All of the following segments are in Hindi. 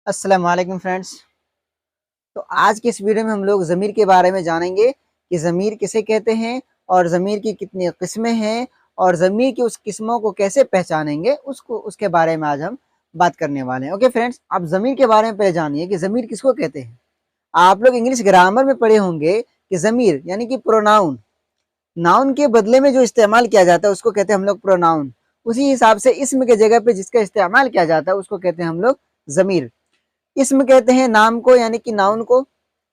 अस्सलाम वालेकुम फ्रेंड्स। तो आज की इस वीडियो में हम लोग ज़मीर के बारे में जानेंगे कि ज़मीर किसे कहते हैं और ज़मीर की कितनी किस्में हैं और ज़मीर की उस किस्मों को कैसे पहचानेंगे उसके बारे में आज हम बात करने वाले हैं। ओके फ्रेंड्स, आप ज़मीर के बारे में पहले जानिए कि ज़मीर किसको कहते हैं। आप लोग इंग्लिश ग्रामर में पढ़े होंगे कि ज़मीर यानी कि प्रोनाउन, नाउन के बदले में जो इस्तेमाल किया जाता है उसको कहते हैं हम लोग प्रोनाउन। उसी हिसाब से इसम के जगह पे जिसका इस्तेमाल किया जाता है उसको कहते हैं हम लोग ज़मीर। इसम कहते हैं नाम को यानी कि नाउन को।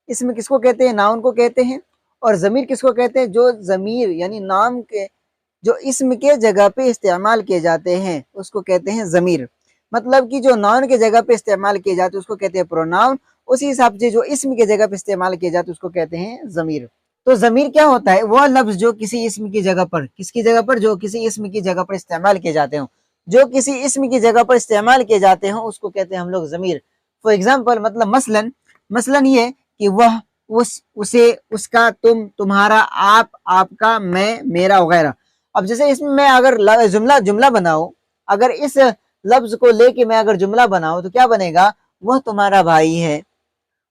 इसम किसको कहते हैं? नाउन को कहते हैं। और ज़मीर किसको कहते हैं? जो ज़मीर यानी नाम के जो इसम के जगह पे इस्तेमाल किए जाते हैं उसको कहते हैं ज़मीर। मतलब कि जो नाउन के जगह पे इस्तेमाल किए जाते हैं उसको कहते हैं प्रोनाउन। उसी हिसाब से जो इसम के जगह पे इस्तेमाल किए जाते हैं उसको कहते हैं ज़मीर। तो ज़मीर क्या होता है? वह लफ्ज़ जो किसी इसम की जगह पर, किसकी जगह पर? जो किसी इसम की जगह पर इस्तेमाल किए जाते हो, जो किसी इसम की जगह पर इस्तेमाल किए जाते हो उसको कहते हैं हम लोग ज़मीर। फॉर एग्जाम्पल, मतलब मसलन मसलन ये कि वह, उस, उसे, उसका, तुम, तुम्हारा, आप, आपका, मैं, मेरा वगैरह। अब जैसे इसमें मैं अगर जुमला जुमला बनाऊं, अगर इस लफ्ज को लेके मैं अगर जुमला बनाऊं तो क्या बनेगा? वह तुम्हारा भाई है,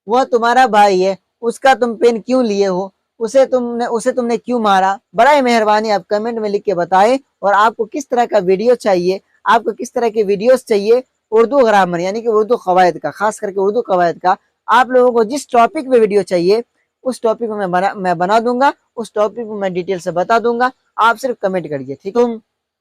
वह तुम्हारा भाई है, उसका तुम पेन क्यों लिए हो, उसे तुमने क्यों मारा। बड़ा ही मेहरबानी आप कमेंट में लिख के बताएं। और आपको किस तरह का वीडियो चाहिए, आपको किस तरह के वीडियोस चाहिए उर्दू ग्रामर यानी कि उर्दू कवायद का, खास करके उर्दू कवायद का। आप लोगों को जिस टॉपिक पे वीडियो चाहिए उस टॉपिक में मैं बना दूंगा, उस टॉपिक में मैं डिटेल से बता दूंगा। आप सिर्फ कमेंट करिए, ठीक।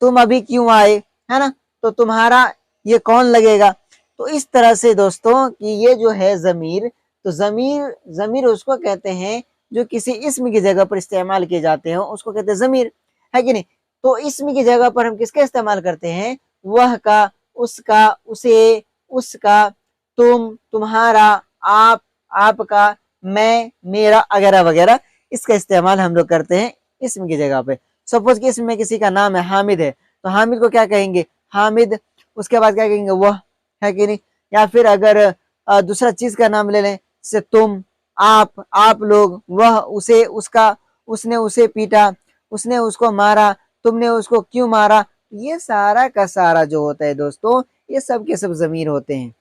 तुम अभी क्यों आए, है ना। तो तुम्हारा ये कौन लगेगा। तो इस तरह से दोस्तों कि ये जो है ज़मीर, तो ज़मीर ज़मीर उसको कहते हैं जो किसी इसम की जगह पर इस्तेमाल किए जाते हैं उसको कहते हैं ज़मीर, है कि नहीं। तो इसम की जगह पर हम किसका इस्तेमाल करते हैं? वह का, उसका, उसे, उसका, तुम, तुम्हारा, आप, आपका, मैं, मेरा वगैरह वगैरह। इसका इस्तेमाल हम लोग करते हैं इसम की जगह पे। सपोज कि इसम में किसी का नाम है हामिद है, तो हामिद को क्या कहेंगे? हामिद। उसके बाद क्या कहेंगे? वह, है कि नहीं। या फिर अगर दूसरा चीज का नाम ले लें, जैसे तुम, आप लोग, वह, उसे, उसका, उसने उसे पीटा, उसने उसको मारा, तुमने उसको क्यों मारा। ये सारा का सारा जो होता है दोस्तों, ये सब के सब ज़मीर होते हैं।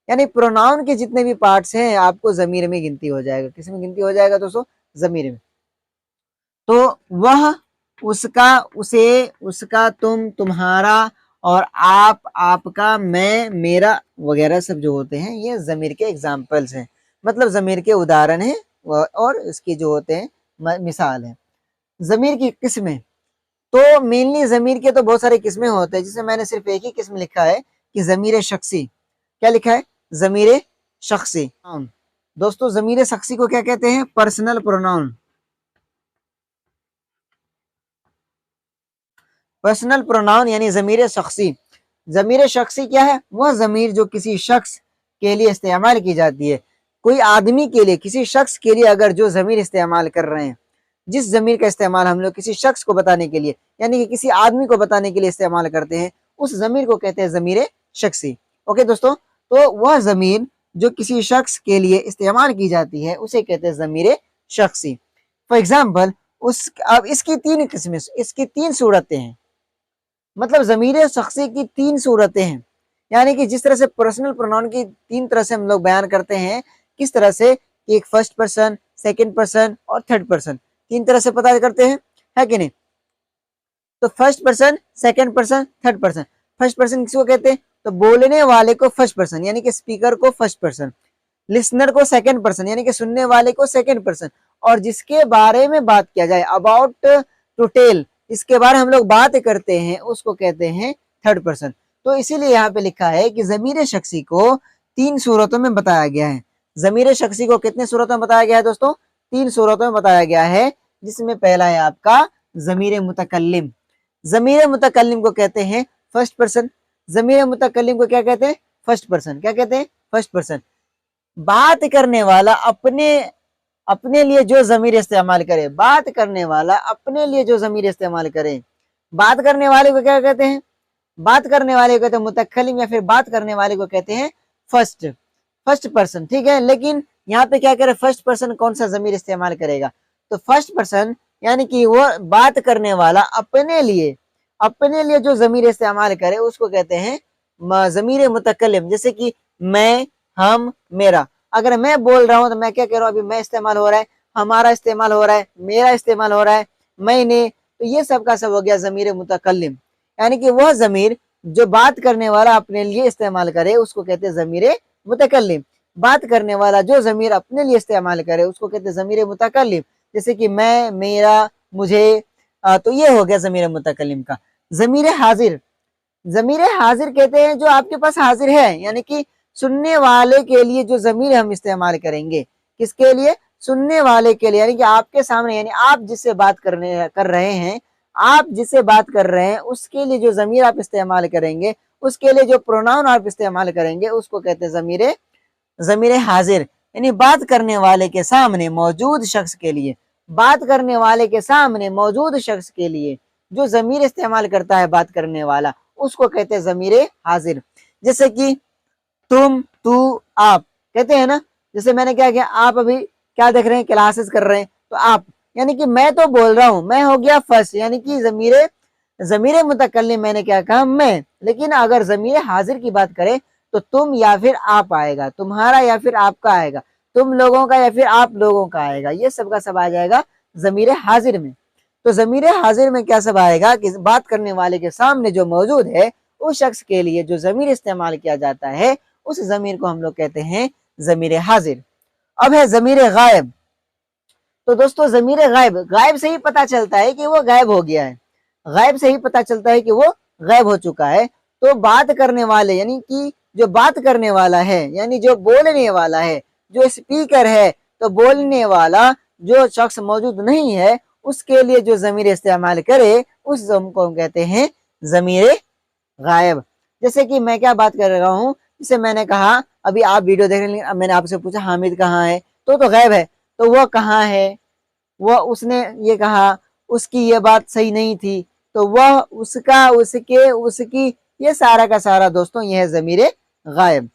यानी प्रोनाउन के जितने भी पार्ट्स हैं आपको ज़मीर में गिनती हो जाएगा। किस में गिनती हो जाएगा दोस्तों? ज़मीर में। तो वह, उसका, उसे, उसका, तुम, तुम्हारा और आप, आपका, मैं, मेरा वगैरह सब जो होते हैं ये ज़मीर के एग्जाम्पल्स हैं, मतलब ज़मीर के उदाहरण हैं और इसके जो होते हैं मिसाल है। ज़मीर की किस्में, तो मेनली ज़मीर के तो बहुत सारे किस्में होते हैं, जिसमें मैंने सिर्फ एक ही किस्म लिखा है कि ज़मीर शख्सी। क्या लिखा है? ज़मीर शख्सी। दोस्तों ज़मीर शख्सी को क्या कहते हैं? Personal pronoun. पर्सनल प्रोनाउन यानी ज़मीर शख्सी। ज़मीर शख्सी क्या है? वह ज़मीर जो किसी शख्स के लिए इस्तेमाल की जाती है। कोई आदमी के लिए, किसी शख्स के लिए अगर जो ज़मीर इस्तेमाल कर रहे हैं, जिस ज़मीर का इस्तेमाल हम लोग किसी शख्स को बताने के लिए यानी कि किसी आदमी को बताने के लिए इस्तेमाल करते हैं, उस ज़मीर को कहते हैं ज़मीर शख्सी। ओके दोस्तों, तो वह ज़मीर जो किसी शख्स के लिए इस्तेमाल की जाती है उसे कहते हैं ज़मीर शख्सी। फॉर एग्जाम्पल, उस अब इसकी तीन किस्में, इसकी तीन सूरतें हैं। मतलब ज़मीर शख्सी की तीन सूरतें हैं। यानी कि जिस तरह से पर्सनल प्रोनाउन की तीन तरह से हम लोग बयान करते हैं, किस तरह से कि एक फर्स्ट पर्सन, सेकंड पर्सन और थर्ड पर्सन, तीन तरह से पता करते हैं, है कि नहीं। तो first person, second person, third person. First person किसको कहते हैं? तो बोलने वाले को फर्स्ट पर्सन यानी कि स्पीकर को फर्स्ट पर्सन, लिसनर को सेकंड पर्सन यानी कि सुनने वाले को सेकंड पर्सन, और जिसके बारे में बात किया जाए, अबाउट टू टेल, इसके बारे में हम लोग बात करते हैं उसको कहते हैं थर्ड पर्सन। तो इसीलिए यहाँ पे लिखा है कि ज़मीर शख्सी को तीन सूरतों में बताया गया है। ज़मीर शख्सी को कितने सूरतों में बताया गया है दोस्तों? तीन सूरतों में बताया गया है, जिसमें पहला है आपका ज़मीर मुतकल्लिम। ज़मीर मुतकल्लिम को कहते हैं फर्स्ट पर्सन। ज़मीर मुतकल्लिम को क्या कहते हैं? First person. क्या कहते हैं? First person. बात करने वाला अपने अपने लिए जो ज़मीर इस्तेमाल करे, बात करने वाला अपने लिए जो ज़मीर इस्तेमाल करे, बात करने वाले को क्या कहते हैं? बात करने वाले को कहते हैं मुतकल्लिम, या फिर बात करने वाले को कहते हैं फर्स्ट फर्स्ट पर्सन। ठीक है, लेकिन यहाँ पे क्या करे? फर्स्ट पर्सन कौन सा ज़मीर इस्तेमाल करेगा? तो फर्स्ट पर्सन यानी कि वो बात करने वाला अपने लिए जो ज़मीर इस्तेमाल करे उसको कहते हैं ज़मीर मुतकल्लिम। जैसे कि मैं, हम, मेरा। अगर मैं बोल रहा हूँ तो मैं क्या कह रहा हूँ, अभी मैं इस्तेमाल हो रहा है, हमारा इस्तेमाल हो रहा है, मेरा इस्तेमाल हो रहा है, मैंने। तो ये सब का सब हो गया ज़मीर मुतकल्लिम, यानी कि वह ज़मीर जो बात करने वाला अपने लिए इस्तेमाल करे उसको कहते हैं ज़मीर मुतकल्लिम। बात करने वाला जो ज़मीर अपने लिए इस्तेमाल करे उसको कहते हैं ज़मीर मुतकल्लिम। जैसे कि मैं, मेरा, मुझे, तो ये हो गया ज़मीर मुतकल्लिम का। ज़मीर हाजिर, ज़मीर हाजिर कहते हैं जो आपके पास हाजिर है, यानी कि सुनने वाले के लिए जो ज़मीर हम इस्तेमाल करेंगे। किसके लिए? सुनने वाले के लिए, यानी कि आपके सामने, यानी आप जिससे बात कर रहे हैं, आप जिससे बात कर रहे हैं उसके लिए जो ज़मीर आप इस्तेमाल करेंगे, उसके लिए जो प्रोनाउन आप इस्तेमाल करेंगे उसको कहते हैं ज़मीर हाजिर। यानी बात करने वाले के सामने मौजूद शख्स के लिए, बात करने वाले के सामने मौजूद शख्स के लिए जो ज़मीर इस्तेमाल करता है बात करने वाला, उसको कहते हैं ज़मीर हाजिर। जैसे कि तुम, तू, आप कहते हैं ना, जैसे मैंने क्या किया, आप अभी क्या देख रहे हैं, क्लासेस कर रहे हैं, तो आप, यानी कि मैं तो बोल रहा हूं, मैं हो गया फर्स्ट, यानी कि ज़मीर मुतकल्लिम मैंने क्या कहा, मैं। लेकिन अगर ज़मीर हाजिर की बात करें तो तुम या फिर आप आएगा, तुम्हारा या फिर आपका आएगा, तुम लोगों का या फिर आप लोगों का आएगा, ये सब का सब आ जाएगा ज़मीर हाजिर में। तो ज़मीर हाजिर में क्या सब आएगा कि बात करने वाले के सामने जो मौजूद है उस शख्स के लिए जो ज़मीर इस्तेमाल किया जाता है उस ज़मीर को हम लोग कहते हैं ज़मीर हाजिर। अब है ज़मीर गायब। तो दोस्तों ज़मीर गायब, गायब से ही पता चलता है कि वो गायब हो गया है, गायब से ही पता चलता है कि वो गायब हो चुका है। तो बात करने वाले, यानी कि जो बात करने वाला है, यानी जो बोलने वाला है, जो स्पीकर है, तो बोलने वाला जो शख्स मौजूद नहीं है उसके लिए जो ज़मीर इस्तेमाल करे उस को हम कहते हैं ज़मीर गायब। जैसे कि मैं क्या बात कर रहा हूँ, जैसे मैंने कहा अभी आप वीडियो देख रहे हैं, अब मैंने आपसे पूछा हामिद कहाँ है, तो गायब है, तो वह कहाँ है, वह, उसने ये कहा, उसकी ये बात सही नहीं थी, तो वह, उसका, उसके, उसकी, ये सारा का सारा दोस्तों ये है ज़मीर गायब।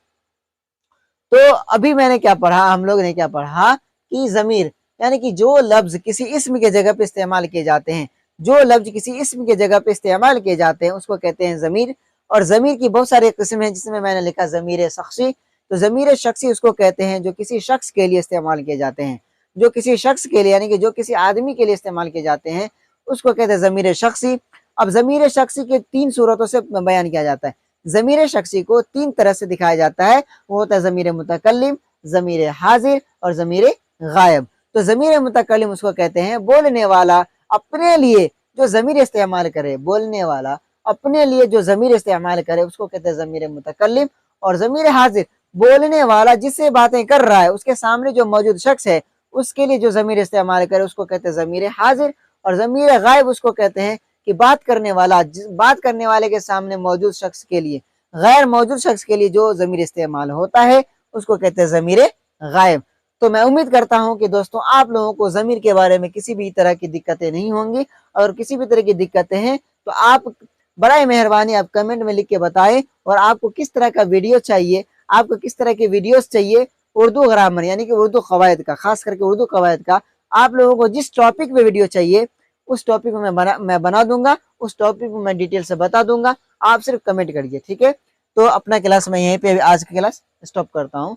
तो अभी मैंने क्या पढ़ा, हम लोग ने क्या पढ़ा कि ज़मीर यानी कि जो लफ्ज़ किसी इस्म के जगह पे इस्तेमाल किए जाते हैं, जो लफ्ज़ किसी इस्म के जगह पे इस्तेमाल किए जाते हैं उसको कहते हैं ज़मीर। और ज़मीर की बहुत सारे किस्म हैं, जिसमें मैंने लिखा ज़मीर शख्सी। तो ज़मीर शख्सी उसको कहते हैं जो किसी शख्स के लिए इस्तेमाल किए जाते हैं, जो किसी शख्स के लिए, यानी कि जो किसी आदमी के लिए इस्तेमाल किए जाते हैं उसको कहते हैं ज़मीर शख्सी। अब ज़मीर शख्सी के तीन सूरतों से बयान किया जाता है। ज़मीर शख्सी को तीन तरह से दिखाया जाता है, वो होता है ज़मीर मुतकल्लिम, ज़मीर हाजिर और ज़मीर गायब। तो ज़मीर मुतकल्लिम उसको कहते हैं बोलने वाला अपने लिए जो ज़मीर इस्तेमाल करे, बोलने वाला अपने लिए जो ज़मीर इस्तेमाल करे उसको कहते हैं ज़मीर मुतकल्लिम। और ज़मीर हाजिर बोलने वाला जिससे बातें कर रहा है उसके सामने जो मौजूद शख्स है उसके लिए जो ज़मीर इस्तेमाल करे उसको कहते हैं ज़मीर हाजिर। और ज़मीर गायब उसको कहते हैं कि बात करने वाला, बात करने वाले के सामने मौजूद शख्स के लिए, गैर मौजूद शख्स के लिए जो ज़मीर इस्तेमाल होता है उसको कहते हैं ज़मीर गायब। तो मैं उम्मीद करता हूं कि दोस्तों आप लोगों को ज़मीर के बारे में किसी भी तरह की दिक्कतें नहीं होंगी। और किसी भी तरह की दिक्कतें हैं तो आप बड़ा मेहरबानी आप कमेंट में लिख के बताएं, और आपको किस तरह का वीडियो चाहिए, आपको किस तरह के वीडियोस चाहिए उर्दू ग्रामर यानी कि उर्दू कवायद का, खास करके उर्दू कवायद का। आप लोगों को जिस टॉपिक पे वीडियो चाहिए उस टॉपिक में मैं बना दूंगा, उस टॉपिक में मैं डिटेल से बता दूंगा। आप सिर्फ कमेंट करिए, ठीक है। तो अपना क्लास मैं यहीं पे आज की क्लास स्टॉप करता हूँ।